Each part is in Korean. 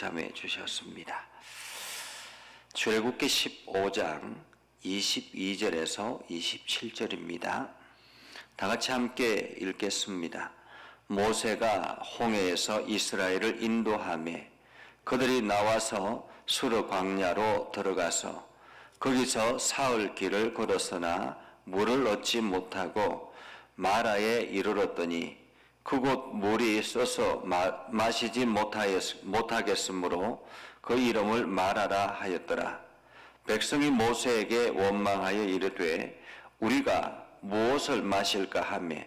동참해 주셨습니다. 출애굽기 15장 22절에서 27절입니다. 다 같이 함께 읽겠습니다. 모세가 홍해에서 이스라엘을 인도하며 그들이 나와서 수르 광야로 들어가서 거기서 사흘 길을 걸었으나 물을 얻지 못하고 마라에 이르렀더니 그곳 물이 써서 마시지 못하겠으므로 그 이름을 마라라 하였더라. 백성이 모세에게 원망하여 이르되 우리가 무엇을 마실까 하며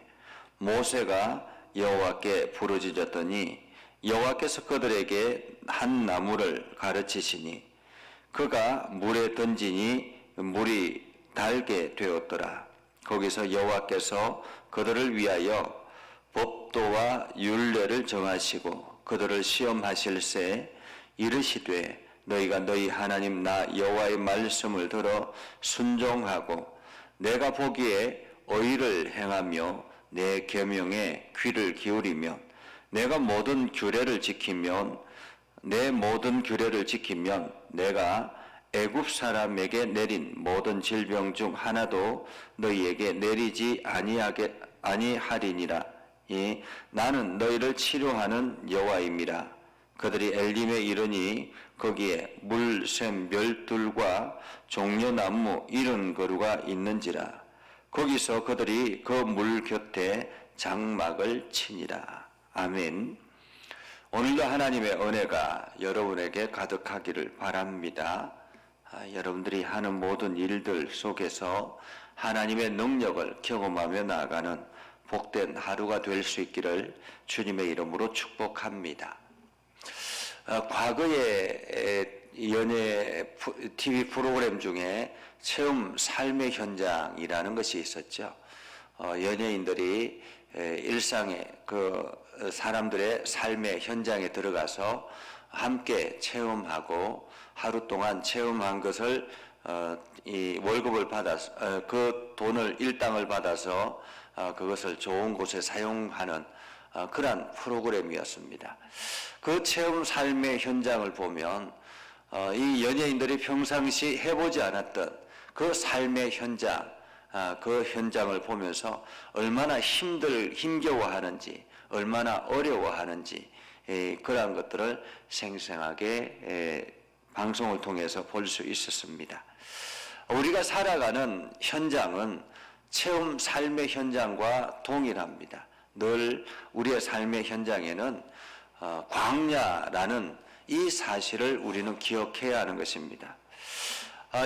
모세가 여호와께 부르짖었더니 여호와께서 그들에게 한 나무를 가르치시니 그가 물에 던지니 물이 달게 되었더라. 거기서 여호와께서 그들을 위하여 법도와 율례를 정하시고 그들을 시험하실새 이르시되 너희가 너희 하나님 나 여호와의 말씀을 들어 순종하고 내가 보기에 의를 행하며 내 계명에 귀를 기울이면 내가 모든 규례를 지키면 내가 애굽 사람에게 내린 모든 질병 중 하나도 너희에게 내리지 아니하리니라. 나는 너희를 치료하는 여호와임이라. 그들이 엘림에 이르니 거기에 물샘 멸들과 종려나무 70그루가 있는지라. 거기서 그들이 그 물 곁에 장막을 치니라. 아멘. 오늘도 하나님의 은혜가 여러분에게 가득하기를 바랍니다. 여러분들이 하는 모든 일들 속에서 하나님의 능력을 경험하며 나아가는 복된 하루가 될 수 있기를 주님의 이름으로 축복합니다. 과거에 연예 TV 프로그램 중에 체험 삶의 현장이라는 것이 있었죠. 연예인들이 일상의 그 사람들의 삶의 현장에 들어가서 함께 체험하고 하루 동안 체험한 것을 이 월급을 받아서 그 돈을 일당을 받아서 그것을 좋은 곳에 사용하는 그러한 프로그램이었습니다. 그 체험 삶의 현장을 보면 이 연예인들이 평상시 해보지 않았던 그 삶의 현장, 그 현장을 보면서 얼마나 힘겨워하는지, 얼마나 어려워하는지 그러한 것들을 생생하게 방송을 통해서 볼 수 있었습니다. 우리가 살아가는 현장은 체험 삶의 현장과 동일합니다. 늘 우리의 삶의 현장에는 광야라는 이 사실을 우리는 기억해야 하는 것입니다.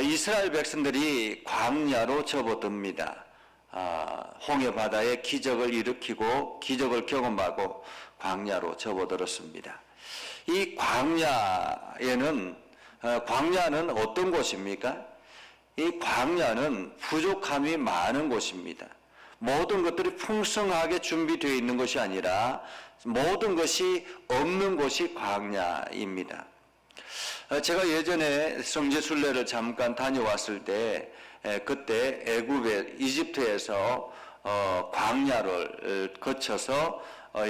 이스라엘 백성들이 광야로 접어듭니다. 홍해 바다에 기적을 일으키고 기적을 경험하고 광야로 접어들었습니다. 이 광야는 어떤 곳입니까? 이 광야는 부족함이 많은 곳입니다. 모든 것들이 풍성하게 준비되어 있는 것이 아니라 모든 것이 없는 곳이 광야입니다. 제가 예전에 성지순례를 잠깐 다녀왔을 때 그때 이집트에서 광야를 거쳐서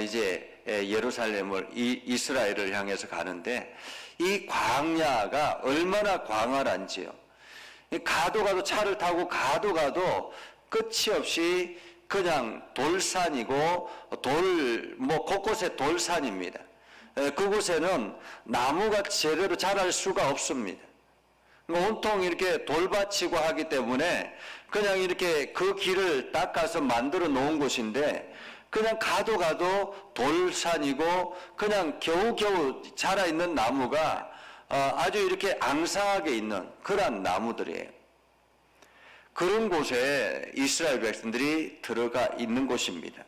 이제 예루살렘을 이스라엘을 향해서 가는데 이 광야가 얼마나 광활한지요. 가도 차를 타고 가도 끝이 없이 그냥 돌산이고 곳곳에 돌산입니다. 그곳에는 나무가 제대로 자랄 수가 없습니다. 온통 이렇게 돌밭이고 하기 때문에 그냥 이렇게 그 길을 닦아서 만들어 놓은 곳인데 그냥 가도 돌산이고 그냥 겨우겨우 자라있는 나무가 아주 이렇게 앙상하게 있는 그러한 나무들이에요. 그런 곳에 이스라엘 백성들이 들어가 있는 곳입니다.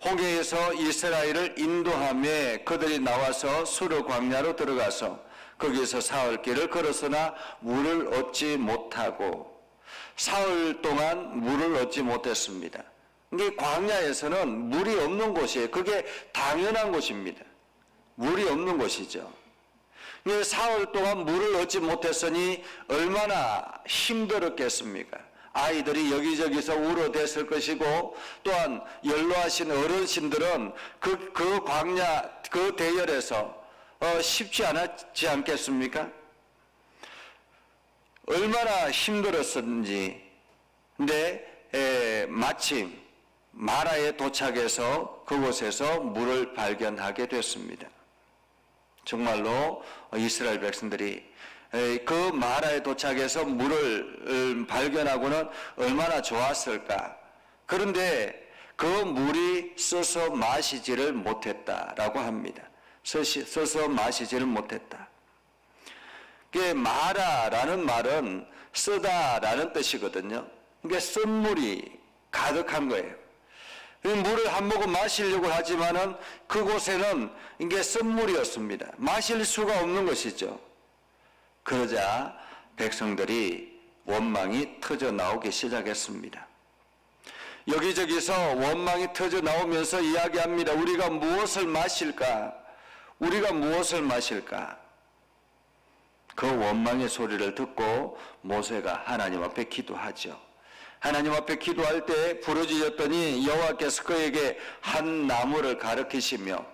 홍해에서 이스라엘을 인도하며 그들이 나와서 수르 광야로 들어가서 거기서 사흘 길을 걸었으나 물을 얻지 못하고 사흘 동안 물을 얻지 못했습니다. 이 광야에서는 물이 없는 곳이에요. 그게 당연한 곳입니다. 물이 없는 곳이죠. 사흘 동안 물을 얻지 못했으니 얼마나 힘들었겠습니까? 아이들이 여기저기서 울어댔을 것이고 또한 연로하신 어르신들은 그 광야 그 대열에서 쉽지 않았지 않겠습니까? 얼마나 힘들었었는지. 근데 마침 마라에 도착해서 그곳에서 물을 발견하게 됐습니다. 정말로 이스라엘 백성들이 그 마라에 도착해서 물을 발견하고는 얼마나 좋았을까. 그런데 그 물이 써서 마시지를 못했다라고 합니다. 써서 마시지를 못했다. 마라라는 말은 쓰다라는 뜻이거든요. 그러니까 쓴 물이 가득한 거예요. 물을 한 모금 마시려고 하지만은 그곳에는 이게 쓴 물이었습니다. 마실 수가 없는 것이죠. 그러자 백성들이 원망이 터져 나오기 시작했습니다. 여기저기서 원망이 터져 나오면서 이야기합니다. 우리가 무엇을 마실까? 우리가 무엇을 마실까? 그 원망의 소리를 듣고 모세가 하나님 앞에 기도하죠. 하나님 앞에 기도할 때 부르짖었더니 여호와께서 그에게 한 나무를 가리키시며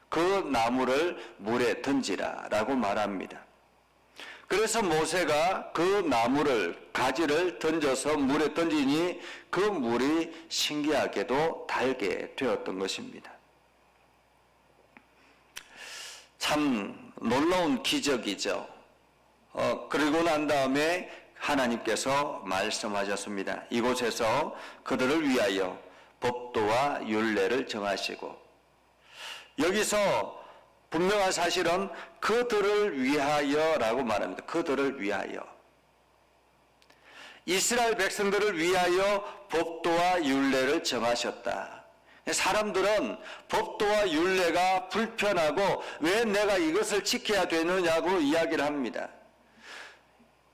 그 나무를 물에 던지라 라고 말합니다. 그래서 모세가 그 나무를 가지를 던져서 물에 던지니 그 물이 신기하게도 달게 되었던 것입니다. 참 놀라운 기적이죠. 그리고 난 다음에 하나님께서 말씀하셨습니다. 이곳에서 그들을 위하여 법도와 율례를 정하시고, 여기서 분명한 사실은 그들을 위하여라고 말합니다. 그들을 위하여. 이스라엘 백성들을 위하여 법도와 율례를 정하셨다. 사람들은 법도와 율례가 불편하고 왜 내가 이것을 지켜야 되느냐고 이야기를 합니다.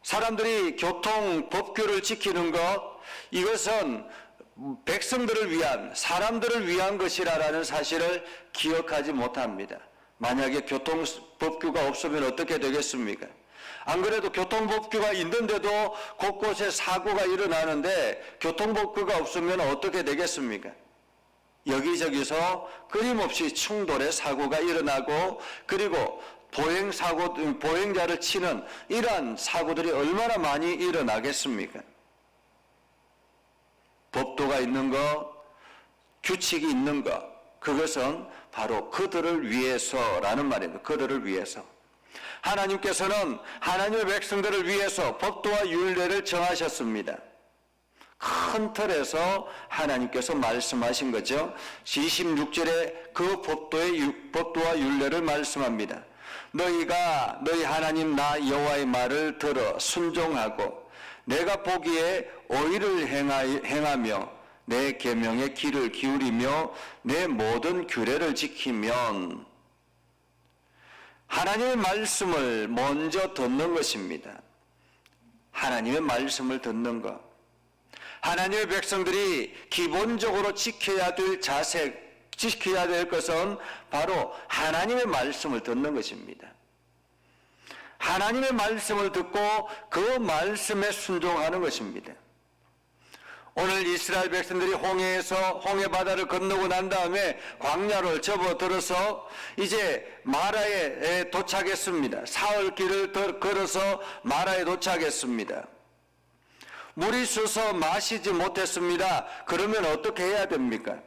사람들이 교통 법규를 지키는 것, 이것은 백성들을 위한, 사람들을 위한 것이라는 사실을 기억하지 못합니다. 만약에 교통법규가 없으면 어떻게 되겠습니까? 안 그래도 교통법규가 있는데도 곳곳에 사고가 일어나는데 교통법규가 없으면 어떻게 되겠습니까? 여기저기서 끊임없이 충돌의 사고가 일어나고, 그리고 보행자를 치는 이러한 사고들이 얼마나 많이 일어나겠습니까? 법도가 있는 것, 규칙이 있는 것, 그것은 바로 그들을 위해서라는 말입니다. 그들을 위해서. 하나님께서는 하나님의 백성들을 위해서 법도와 율례를 정하셨습니다. 큰 틀에서 하나님께서 말씀하신 거죠. 26절에 그 법도와 율례를 말씀합니다. 너희가 너희 하나님 나 여호와의 말을 들어 순종하고 내가 보기에 의를 행하며 내 계명에 귀를 기울이며 내 모든 규례를 지키면, 하나님의 말씀을 먼저 듣는 것입니다. 하나님의 말씀을 듣는 것. 하나님의 백성들이 기본적으로 지켜야 될 것은 바로 하나님의 말씀을 듣는 것입니다. 하나님의 말씀을 듣고 그 말씀에 순종하는 것입니다. 오늘 이스라엘 백성들이 홍해 바다를 건너고 난 다음에 광야를 접어들어서 이제 마라에 도착했습니다. 사흘 길을 걸어서 마라에 도착했습니다. 물이 있어서 마시지 못했습니다. 그러면 어떻게 해야 됩니까?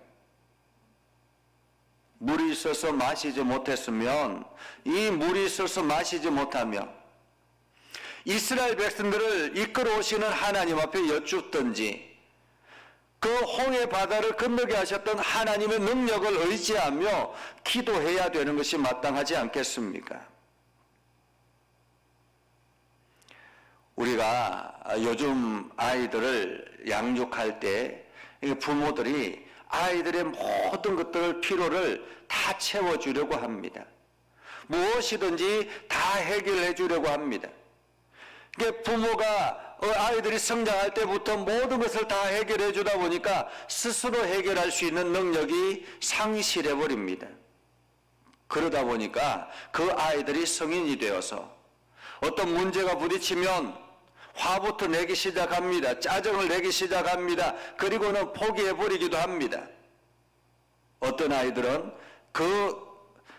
물이 있어서 마시지 못했으면, 이 물이 있어서 마시지 못하며 이스라엘 백성들을 이끌어 오시는 하나님 앞에 여쭙든지, 그 홍해 바다를 건너게 하셨던 하나님의 능력을 의지하며 기도해야 되는 것이 마땅하지 않겠습니까? 우리가 요즘 아이들을 양육할 때 부모들이 아이들의 모든 것들을 필요를 다 채워주려고 합니다. 무엇이든지 다 해결해 주려고 합니다. 그러니까 부모가 아이들이 성장할 때부터 모든 것을 다 해결해 주다 보니까 스스로 해결할 수 있는 능력이 상실해 버립니다. 그러다 보니까 그 아이들이 성인이 되어서 어떤 문제가 부딪히면 화부터 내기 시작합니다. 짜증을 내기 시작합니다. 그리고는 포기해 버리기도 합니다. 어떤 아이들은 그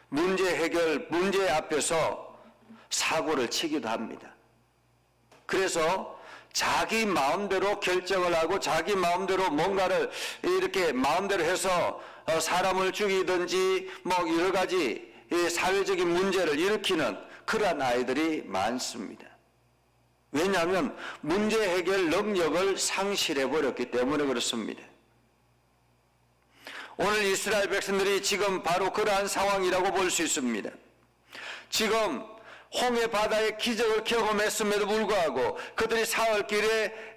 문제 해결, 문제 앞에서 사고를 치기도 합니다. 그래서 자기 마음대로 결정을 하고 자기 마음대로 뭔가를 이렇게 마음대로 해서 사람을 죽이든지 뭐 여러 가지 사회적인 문제를 일으키는 그러한 아이들이 많습니다. 왜냐하면 문제 해결 능력을 상실해버렸기 때문에 그렇습니다. 오늘 이스라엘 백성들이 지금 바로 그러한 상황이라고 볼 수 있습니다. 지금 홍해 바다의 기적을 경험했음에도 불구하고 그들이 사흘길에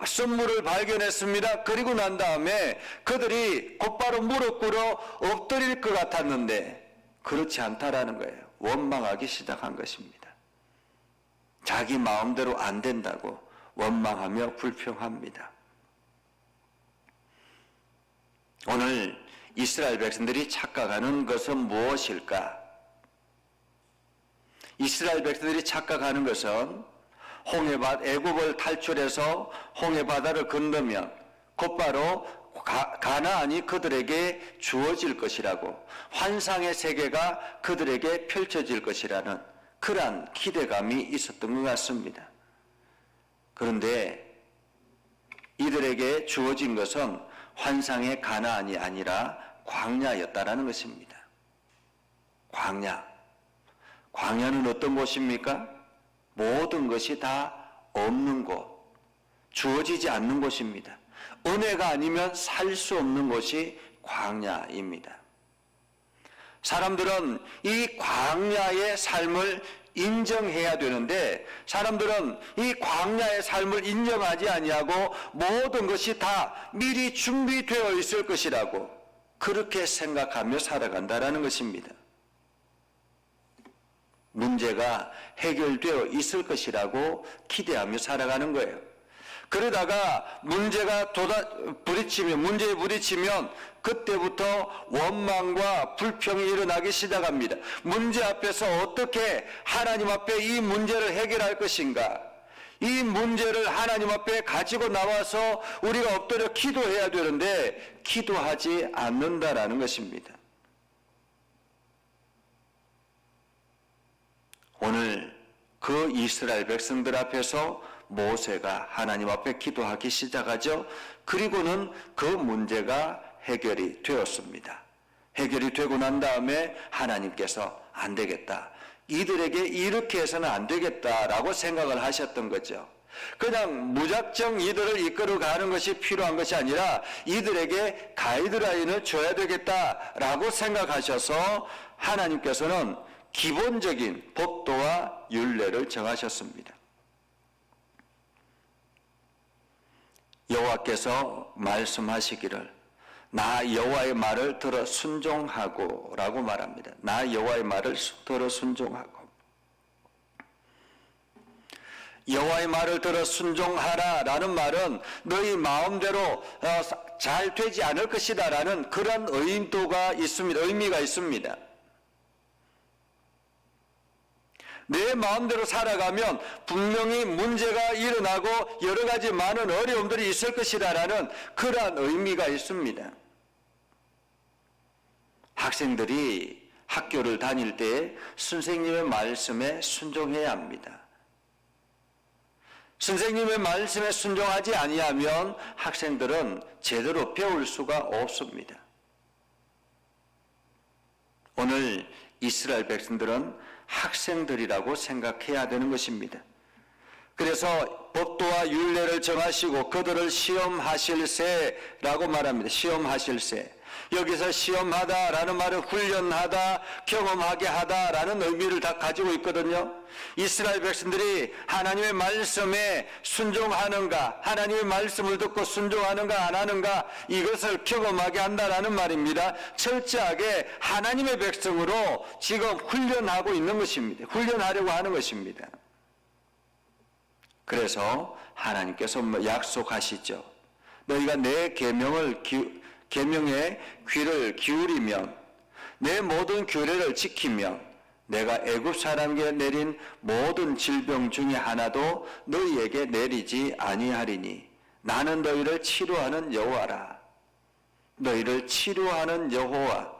썸물을 발견했습니다. 그리고 난 다음에 그들이 곧바로 무릎 꿇어 엎드릴 것 같았는데 그렇지 않다라는 거예요. 원망하기 시작한 것입니다. 자기 마음대로 안 된다고 원망하며 불평합니다. 오늘 이스라엘 백성들이 착각하는 것은 무엇일까? 이스라엘 백성들이 착각하는 것은 애굽을 탈출해서 홍해바다를 건너면 곧바로 가나안이 그들에게 주어질 것이라고, 환상의 세계가 그들에게 펼쳐질 것이라는 그러한 기대감이 있었던 것 같습니다. 그런데 이들에게 주어진 것은 환상의 가나안이 아니라 광야였다라는 것입니다. 광야는 어떤 곳입니까? 모든 것이 다 없는 곳, 주어지지 않는 곳입니다. 은혜가 아니면 살 수 없는 곳이 광야입니다. 사람들은 이 광야의 삶을 인정해야 되는데 사람들은 이 광야의 삶을 인정하지 아니하고 모든 것이 다 미리 준비되어 있을 것이라고 그렇게 생각하며 살아간다라는 것입니다. 문제가 해결되어 있을 것이라고 기대하며 살아가는 거예요. 그러다가 문제에 부딪히면 그때부터 원망과 불평이 일어나기 시작합니다. 문제 앞에서 어떻게 하나님 앞에 이 문제를 해결할 것인가? 이 문제를 하나님 앞에 가지고 나와서 우리가 엎드려 기도해야 되는데 기도하지 않는다라는 것입니다. 오늘 그 이스라엘 백성들 앞에서 모세가 하나님 앞에 기도하기 시작하죠. 그리고는 그 문제가 해결이 되었습니다. 해결이 되고 난 다음에 하나님께서 안 되겠다, 이들에게 이렇게 해서는 안 되겠다라고 생각을 하셨던 거죠. 그냥 무작정 이들을 이끌어가는 것이 필요한 것이 아니라 이들에게 가이드라인을 줘야 되겠다라고 생각하셔서 하나님께서는 기본적인 법도와 율례를 정하셨습니다. 여호와께서 말씀하시기를 나 여호와의 말을 들어 순종하고 라고 말합니다. 나 여호와의 말을 들어 순종하고. 여호와의 말을 들어 순종하라 라는 말은 너희 마음대로 잘 되지 않을 것이다 라는 그런 의미가 있습니다. 내 마음대로 살아가면 분명히 문제가 일어나고 여러 가지 많은 어려움들이 있을 것이라는 그러한 의미가 있습니다. 학생들이 학교를 다닐 때 선생님의 말씀에 순종해야 합니다. 선생님의 말씀에 순종하지 아니하면 학생들은 제대로 배울 수가 없습니다. 오늘 이스라엘 백성들은 학생들이라고 생각해야 되는 것입니다. 그래서 법도와 율례를 정하시고 그들을 시험하실세라고 말합니다. 시험하실세. 여기서 시험하다라는 말은 훈련하다, 경험하게 하다라는 의미를 다 가지고 있거든요. 이스라엘 백성들이 하나님의 말씀에 순종하는가, 하나님의 말씀을 듣고 순종하는가 안 하는가, 이것을 경험하게 한다라는 말입니다. 철저하게 하나님의 백성으로 지금 훈련하고 있는 것입니다. 훈련하려고 하는 것입니다. 그래서 하나님께서 약속하시죠. 너희가 내 계명에 귀를 기울이면, 내 모든 규례를 지키면 내가 애굽 사람에게 내린 모든 질병 중에 하나도 너희에게 내리지 아니하리니 나는 너희를 치료하는 여호와라. 너희를 치료하는 여호와.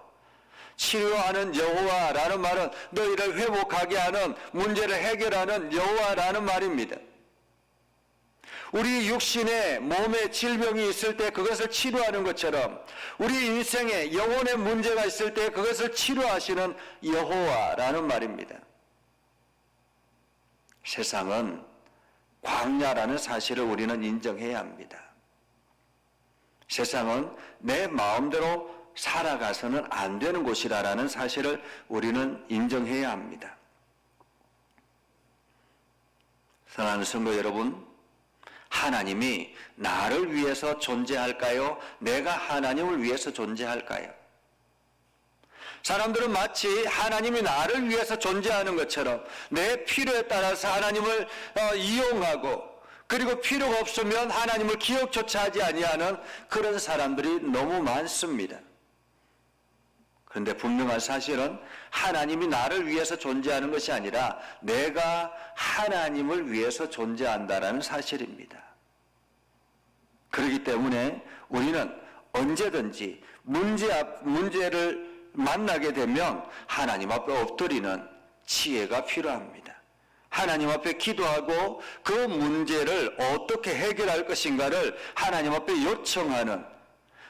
치료하는 여호와라는 말은 너희를 회복하게 하는, 문제를 해결하는 여호와라는 말입니다. 우리 육신에 몸에 질병이 있을 때 그것을 치료하는 것처럼 우리 인생에 영혼의 문제가 있을 때 그것을 치료하시는 여호와라는 말입니다. 세상은 광야라는 사실을 우리는 인정해야 합니다. 세상은 내 마음대로 살아가서는 안 되는 곳이라는 사실을 우리는 인정해야 합니다. 사랑하는 성도 여러분, 하나님이 나를 위해서 존재할까요? 내가 하나님을 위해서 존재할까요? 사람들은 마치 하나님이 나를 위해서 존재하는 것처럼 내 필요에 따라서 하나님을 이용하고, 그리고 필요가 없으면 하나님을 기억조차 하지 아니하는 그런 사람들이 너무 많습니다. 그런데 분명한 사실은 하나님이 나를 위해서 존재하는 것이 아니라 내가 하나님을 위해서 존재한다는 사실입니다. 그렇기 때문에 우리는 언제든지 문제를 만나게 되면 하나님 앞에 엎드리는 지혜가 필요합니다. 하나님 앞에 기도하고 그 문제를 어떻게 해결할 것인가를 하나님 앞에 요청하는,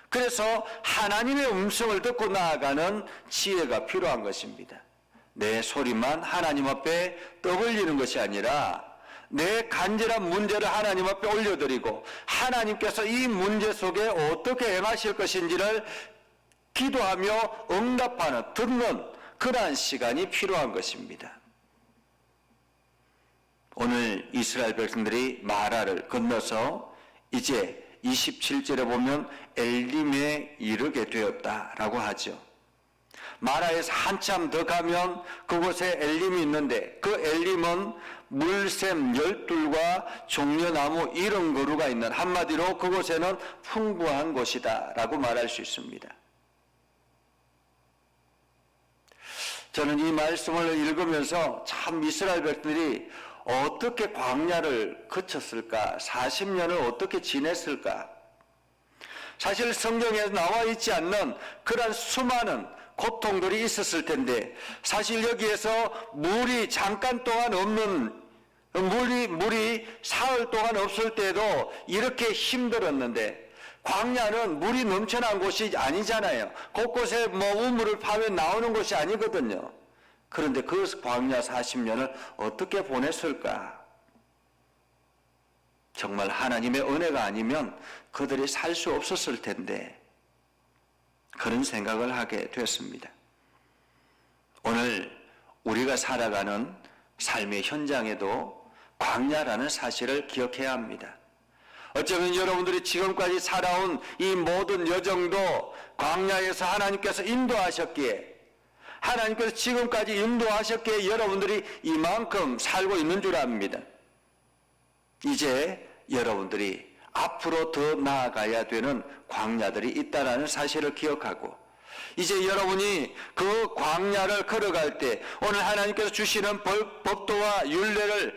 그래서 하나님의 음성을 듣고 나아가는 지혜가 필요한 것입니다. 내 소리만 하나님 앞에 떠벌리는 것이 아니라 내 간절한 문제를 하나님 앞에 올려드리고 하나님께서 이 문제 속에 어떻게 행하실 것인지를 기도하며 응답하는, 듣는 그러한 시간이 필요한 것입니다. 오늘 이스라엘 백성들이 마라를 건너서 이제 27절에 보면 엘림에 이르게 되었다라고 하죠. 마라에서 한참 더 가면 그곳에 엘림이 있는데, 그 엘림은 물샘 12과 종려나무 70그루가 있는, 한마디로 그곳에는 풍부한 곳이다 라고 말할 수 있습니다. 저는 이 말씀을 읽으면서 참 이스라엘 백성들이 어떻게 광야를 거쳤을까, 40년을 어떻게 지냈을까. 사실 성경에 나와 있지 않는 그런 수많은 고통들이 있었을 텐데, 사실 여기에서 물이 잠깐 동안 없는, 물이 사흘 동안 없을 때도 이렇게 힘들었는데, 광야는 물이 넘쳐난 곳이 아니잖아요. 곳곳에 우물을 파면 나오는 곳이 아니거든요. 그런데 그 광야 40년을 어떻게 보냈을까? 정말 하나님의 은혜가 아니면 그들이 살 수 없었을 텐데, 그런 생각을 하게 됐습니다. 오늘 우리가 살아가는 삶의 현장에도 광야라는 사실을 기억해야 합니다. 어쩌면 여러분들이 지금까지 살아온 이 모든 여정도 광야에서 하나님께서 인도하셨기에, 하나님께서 지금까지 인도하셨기에 여러분들이 이만큼 살고 있는 줄 압니다. 이제 여러분들이 앞으로 더 나아가야 되는 광야들이 있다는 사실을 기억하고, 이제 여러분이 그 광야를 걸어갈 때 오늘 하나님께서 주시는 법도와 율례를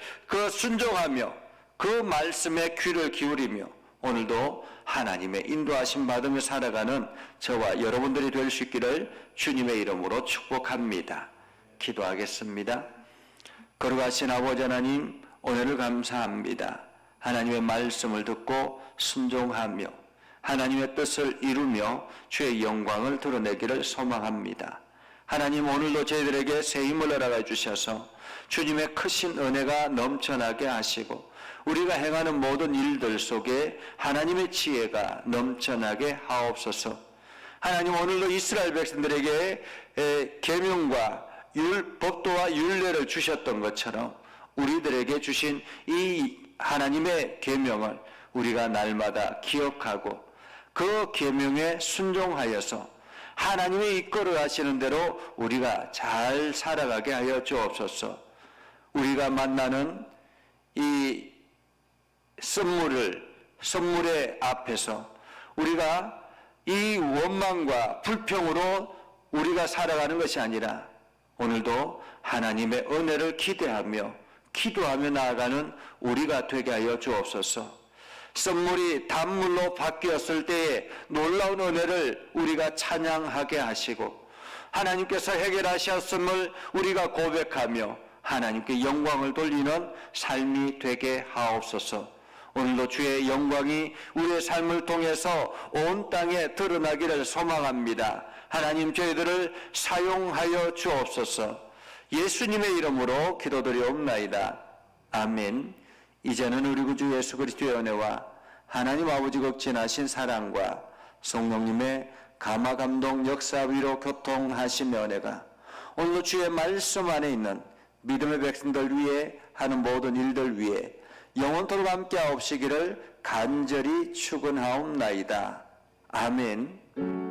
순종하며 그 말씀에 귀를 기울이며 오늘도 하나님의 인도하심 받으며 살아가는 저와 여러분들이 될 수 있기를 주님의 이름으로 축복합니다. 기도하겠습니다. 거룩하신 아버지 하나님, 오늘을 감사합니다. 하나님의 말씀을 듣고 순종하며 하나님의 뜻을 이루며 주의 영광을 드러내기를 소망합니다. 하나님, 오늘도 저희들에게 새 힘을 허락해 주셔서 주님의 크신 은혜가 넘쳐나게 하시고 우리가 행하는 모든 일들 속에 하나님의 지혜가 넘쳐나게 하옵소서. 하나님, 오늘도 이스라엘 백성들에게 계명과 법도와 율례를 주셨던 것처럼 우리들에게 주신 이 하나님의 계명을 우리가 날마다 기억하고 그 계명에 순종하여서 하나님이 이끌어 가시는 대로 우리가 잘 살아가게 하여 주옵소서. 우리가 만나는 이 선물의 앞에서 우리가 이 원망과 불평으로 우리가 살아가는 것이 아니라 오늘도 하나님의 은혜를 기대하며 기도하며 나아가는 우리가 되게 하여 주옵소서. 선물이 단물로 바뀌었을 때에 놀라운 은혜를 우리가 찬양하게 하시고 하나님께서 해결하셨음을 우리가 고백하며 하나님께 영광을 돌리는 삶이 되게 하옵소서. 오늘도 주의 영광이 우리의 삶을 통해서 온 땅에 드러나기를 소망합니다. 하나님, 저희들을 사용하여 주옵소서. 예수님의 이름으로 기도드리옵나이다. 아멘. 이제는 우리 구주 예수 그리스도의 은혜와 하나님 아버지 극진하신 사랑과 성령님의 감화 감동 역사 위로 교통하시며 은혜가 오늘도 주의 말씀 안에 있는 믿음의 백성들 위해 하는 모든 일들 위해 영원토록 함께 하옵시기를 간절히 축원하옵나이다. 아멘.